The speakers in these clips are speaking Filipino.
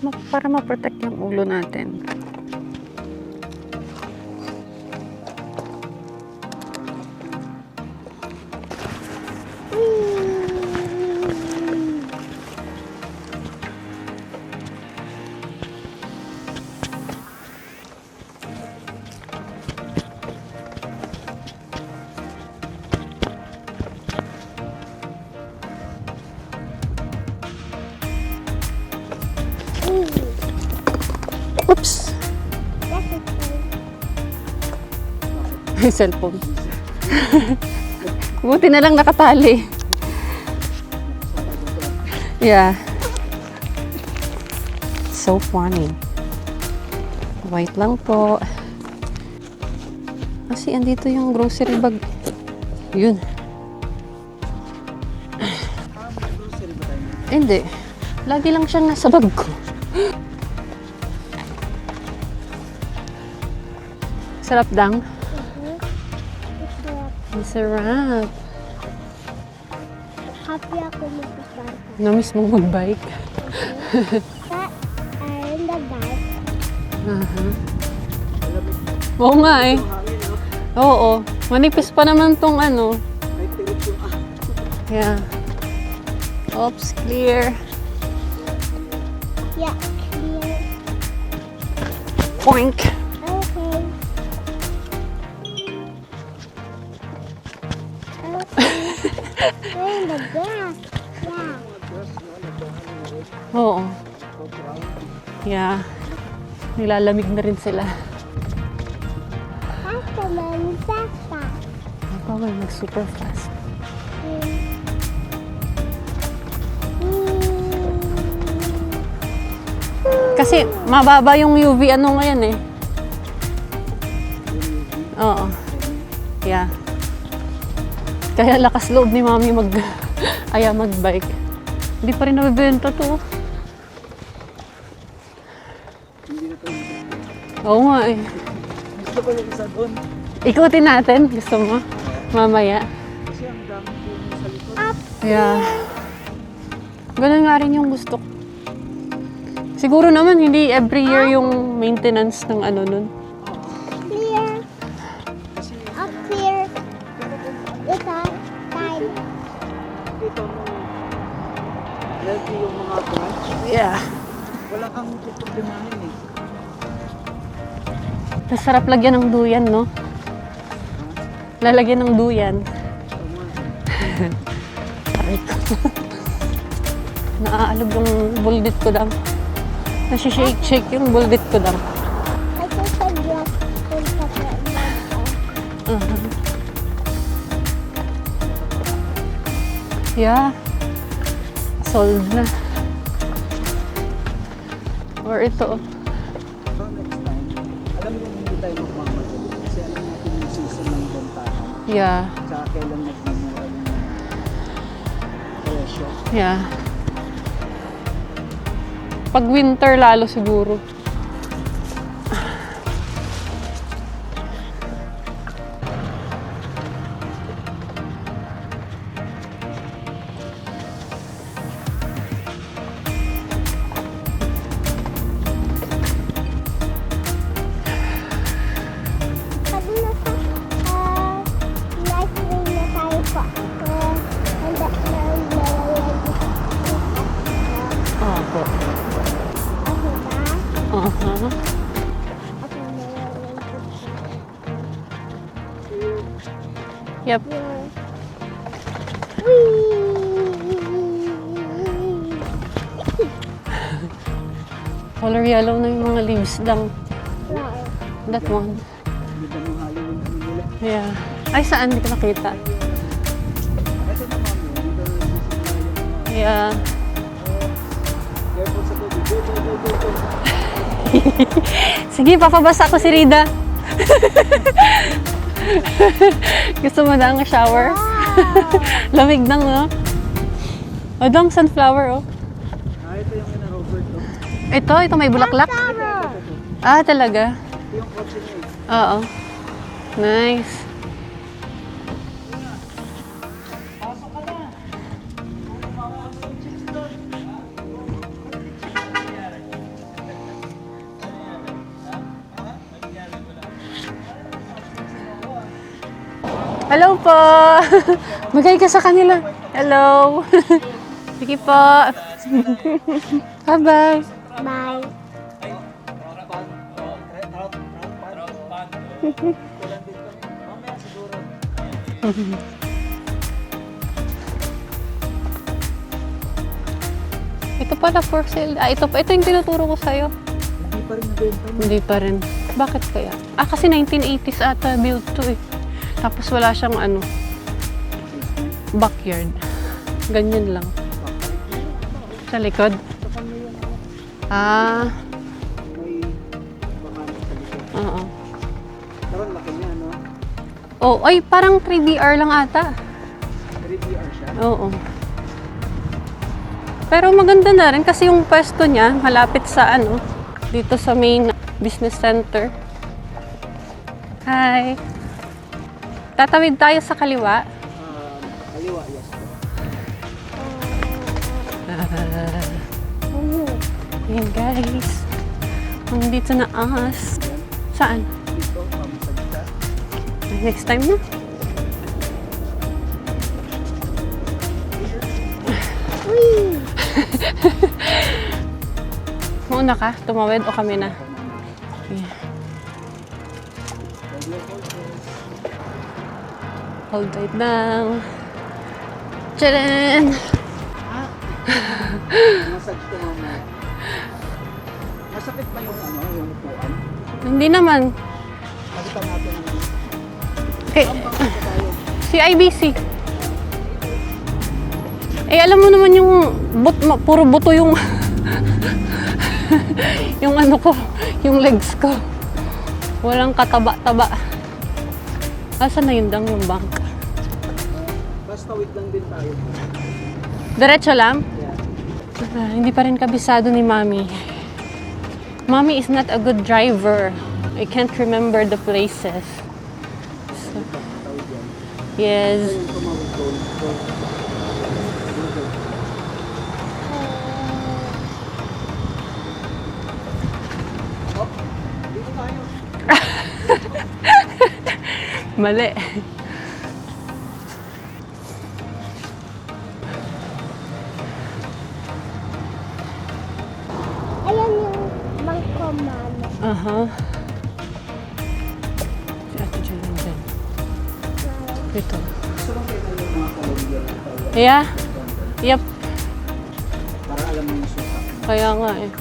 Para ma-protect yung ulo natin. Oops! May cellphone. Buti na lang nakatali. Yeah. So funny. Wait lang po. Kasi andito yung grocery bag. Yun. Hindi. Lagi lang siyang nasa bag ko. Sarap dang? Ang sarap. Happy ako mag-bike. Namiss mong mag-bike. In the dark. Oo nga eh. Oo. Manipis pa naman tong ano. Yeah. Oops, clear. Yeah, clear. Poink. Okay. We're in the grass. Yeah. Oo. Yeah. Nilalamig na rin sila. Faster, Mommy, faster. Bawal mag-super fast. Kasi mababa yung UV ano ngayon eh. Oo. Yeah. Kaya lakas loob ni Mami mag-bike. Hindi pa rin nabibenta to. Oo nga eh. Gusto ko yung isa doon. Ikutin natin. Gusto mo? Mamaya. Kasi ang dami po sa likod. Yeah. Ganun nga rin yung gusto ko. Siguro naman hindi every year yung maintenance ng ano nun. Clear. Kasi Up clear. Ito, time. dito mo healthy yung mga branch. Yeah. Wala kang problemahin eh. Masarap lagyan ng duyan, no? Lalagyan ng duyan. Aray ko. Naaalog yung buldit ko dam. Nasi-shake yung buldit ko dam. I just said yes. Yeah. Solved na. Or ito. So next time, alam mo hindi tayo magmamadali. Kasi alam natin yung season ng bentahan. Yeah. Tsaka kailan nagmumura yung presyo. Yeah. Pag winter lalo siguro. Sabi na sa light rain na tayo pa. Handa na malalagay. Opo. Ako ba? Uh-huh. Ako malalagay. Yep. Color yellow na yung mga leaves lang. Flower. That one. Hindi ba nung halo yung ano nila? Yeah. Ay, saan? Hindi ko nakita. Ito na mami, dito na nagsisimula yung mga Yeah. careful sa tubig. Go, go, go, go, go. Sige, papabasa ko si Rida. Gusto mo na ang shower? Lamig nang, no? O, dang sunflower, oh. Ito yung ina-over to. Ito may bulaklak. Flower. Ah, talaga? Ito yung kotse niya eh. Oo. Nice. Pasok ka na. Hello po! Magay ka sa kanila. Hello! Sige po. Bye-bye. Bye. Ito pala for sale. Ito yung tinuturo ko sa'yo. Hindi pa rin nabenta. Hindi pa rin. Bakit kaya? Kasi 1980s ata built to eh. Tapos wala siyang backyard. Ganyan lang. Sa likod? Ah, May bakante sa likod. oo. Pero ang laki niya, no? Oh, ay parang 3DR lang ata. 3DR siya. Oo. Pero maganda na rin kasi yung pwesto niya malapit sa dito sa main business center. Hi. Tatawid tayo sa kaliwa. Kaliwa, yes po. Ayan guys. Nandito na ahas. Saan? Dito, pamasagta. Next time na. Whee! Mauna ka? Tumawid o kami na? Yeah. Hold tight down. Tcharan! Massage ko mamaya. Masakit ba yung yung upuan? Hindi naman. Nakita natin ang Okay. bakit tayo. Si IBC. Eh, alam mo naman yung puro buto yung yung ko, yung legs ko. Walang kataba-taba. Asan na yung bank? Basta wait lang din tayo. Diretso lang? Yeah. Hindi pa rin kabisado ni Mami. Mami is not a good driver. I can't remember the places. So, Tawid yan. yes. Ayun, tumawid doon. Hop, dito tayo. Mali. Ayan yung bangko, Mama. Aha. Si Ate Julian dyan. Ito. Gusto lang kayo yung mga Colombian na tayo. Yeah. Yep. Para alam mo yung suka. Kaya nga eh.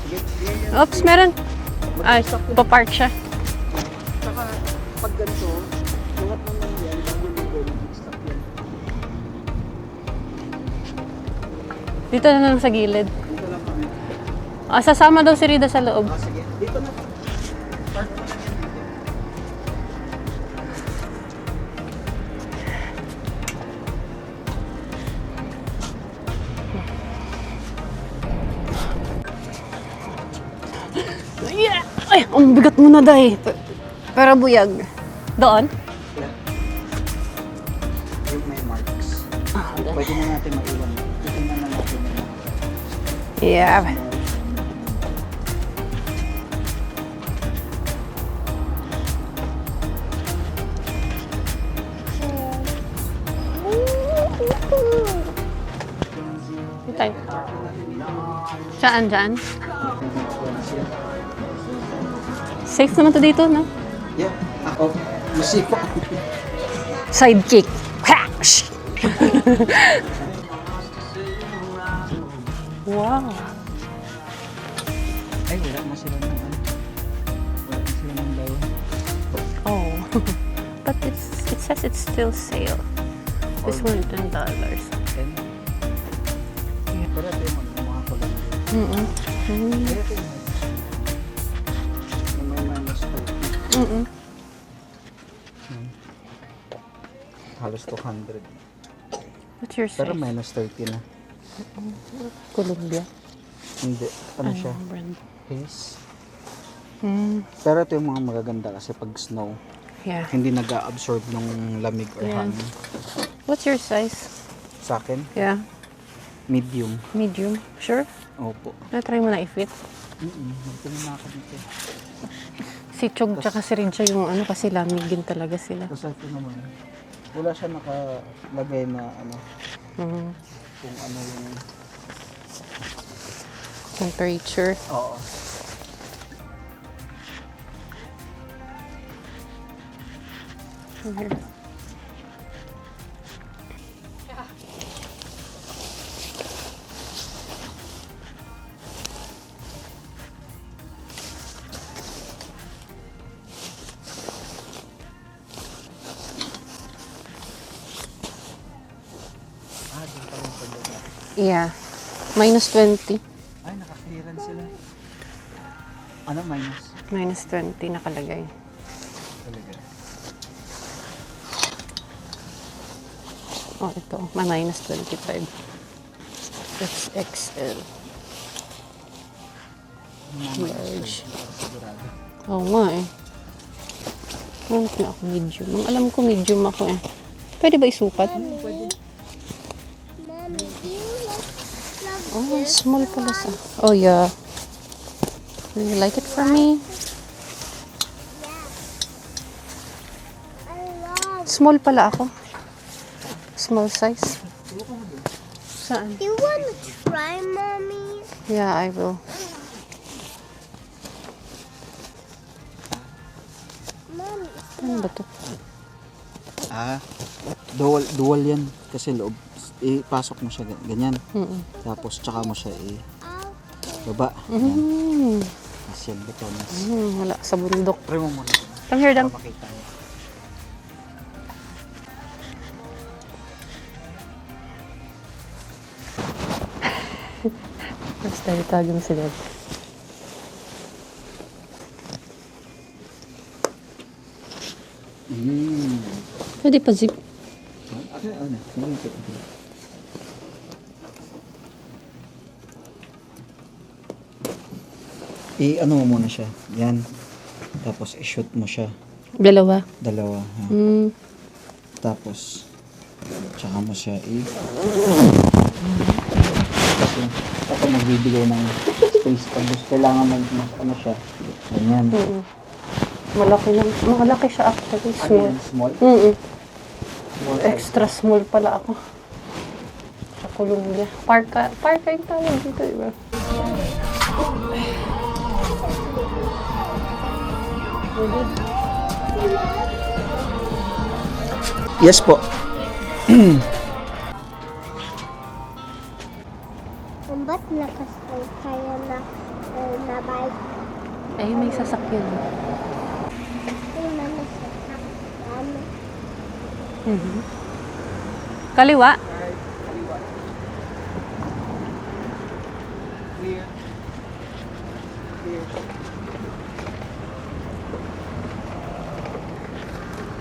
Sige, sige. Oops, meron. Ay, papark siya. Saka, pag ganito, lahat naman yan, bago ligo, mag-stop yan. Dito na lang sa gilid. Dito lang kami. Sasama daw si Rida sa loob. Sige, dito na. Park mo na yan dito. Yeah! Ay, ang bigat mo na dahi. Pero buyag. Doon? Yeah. Yung may marks. Pwede na natin maiwan. Titingnan na natin yung Yeah. Dito tayo. Saan, dyan? Safe naman to dito, no? Yeah, ako. Musipo. Sidekick. Hash! Wow. Ay, wala na sila ng ano. Wala na sila ng daw. Oh. But it says it's still sale. This one is $10. Pero ito yung mga kulay. Mm-mm. Kaya ito yung may minus 30. Mm-mm. Halos 200. What's your Pero size? minus 30 na. Columbia. Hindi. Ano siya? Anong brand? Haze. Mm. Pero ito yung mga magaganda kasi pag snow, Yeah. hindi nag-absorb ng lamig or Yeah. hangin. What's your size? Sa akin, Yeah. medium. Medium. Sure? Opo. Na-try mo na i-fit. Magtingin na ako dito. Si Chog tsaka si Rincha yung kasi lamigin talaga sila. Tapos ito naman, Wala siya nakalagay na ano, Mhm. kung ano yung... Temperature. Oo. Here. Doon pa rin sa lugar. Yeah. -20. Ay, naka-clearance sila. Ano, minus? -20 nakalagay. Talaga. Oh, ito. May -25. It's XL. Large. Sigurado. Oo nga eh. Hanap na ako medium. Ang alam ko medium ako eh. Pwede ba isukat? Mommy, do you love Oh, this small pala sa. Oh yeah. Do you like it for me? I love. Small pala ako. Small size. Saan? Do you want to try, Mommy? Yeah, I will. Mommy, Ano ba to? Dual yan. Kasi loob. Ipasok mo siya ganyan. Mm-mm. Tapos tsaka mo siya I'll baba. Yan. Mm. Tapos yan, butones. Wala sa bundok. Try mo muna. Come here, Dang. Para makita mo. Mas tayo tago na sila. Pwede pa zip. Ano? I-ano mo muna siya. Yan. Tapos i-shoot mo siya. Dalawa. Dalawa. Ha? Mm. Tapos tsaka mo siya kasi ako magbibigay ng space. Tapos kailangan ano siya. Ganyan. Mm. Malaki siya actually. Ano Small. yan? Small? Mm. Small size. Extra small pala ako. Sa Columbia. Parka yung tawag dito, diba? Yes po. ba't nakasal kayo na bike? Eh, may sasakyan. Yung nasasakyan. Mhm. Kaliwa. Clear. Clear.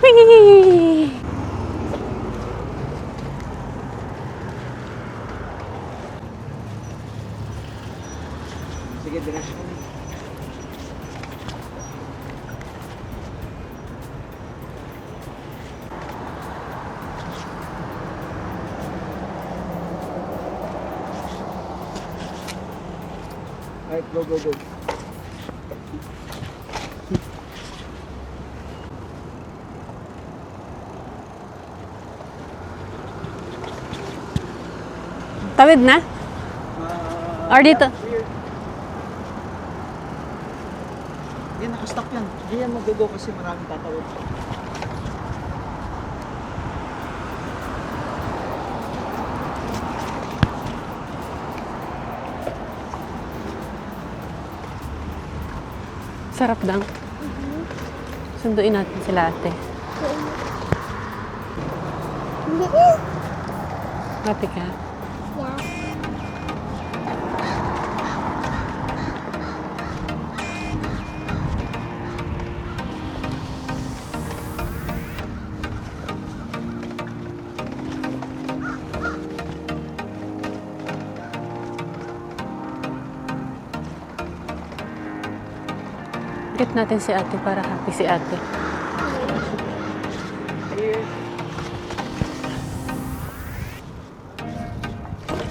Whee! Sige, diretso mo. Alright, go, go, go. Tawid na? Or dito? Clear. Yan, nakastock yan. Hindi yan mag-go kasi maraming tatawid. Sarap dang. Sunduin natin sila ate. Happy ka? Yeah. Get natin si ate para happy si ate.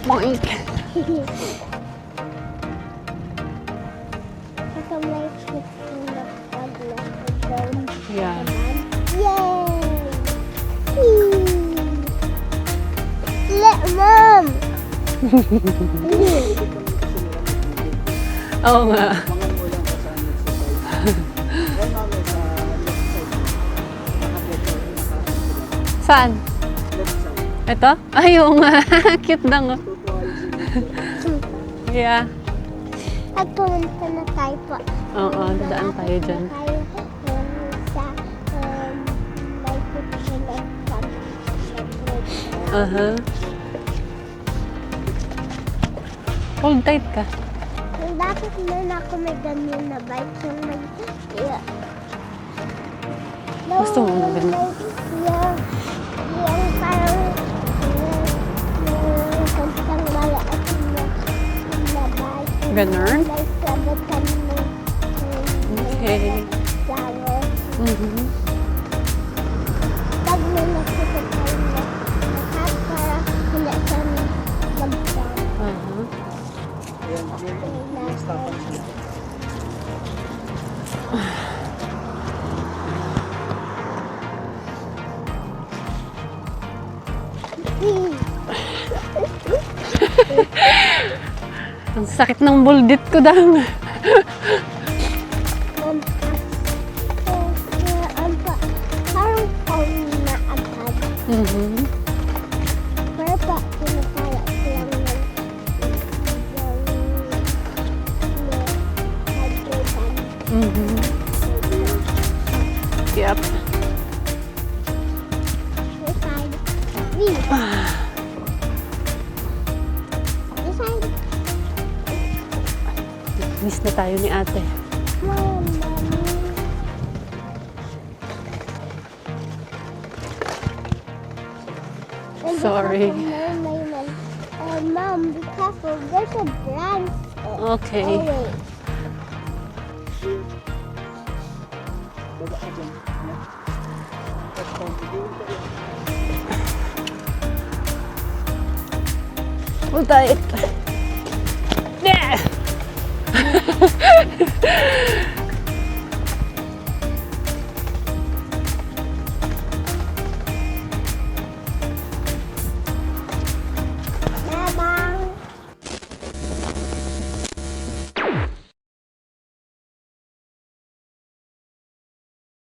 Moink! Baka may kiss in the pag na Yeah. Yay! Pwede kami kasi nila mag-video. Oo nga. Mga mo lang sa next side. Right now, sa left side. Naka-left side. Saan? Left side. Ito? Ay, oo nga. Cute na nga. Tutuwa yung Yeah. At pumunta na tayo po. Oo, dadaan tayo dyan. Tayo sa may picture of Uh-huh. Hold tight ka. Bakit na ako may ganyan na bike yung may... Yeah. Gusto mo na ganun? Yung parang... Yung kantang malaat na bike. Ganun? May sagot kami ng... Okay. Flower. Mhm. Pag may nakita tayo na lahat para hindi siya mag-down. Uh-huh. Ayan, yung stopan siya. Ang sakit ng buldit ko dang. Parang phone na agad. Mhm. Pero pa, pinapala ko lang hydration. Mhm. Yep. This side. This side. Miss na tayo ni ate. Mom, Sorry. Mom, be careful. There's a branch. Okay. Oh, wait. Baba ka dyan. That's fine. Hold tight. Yeah!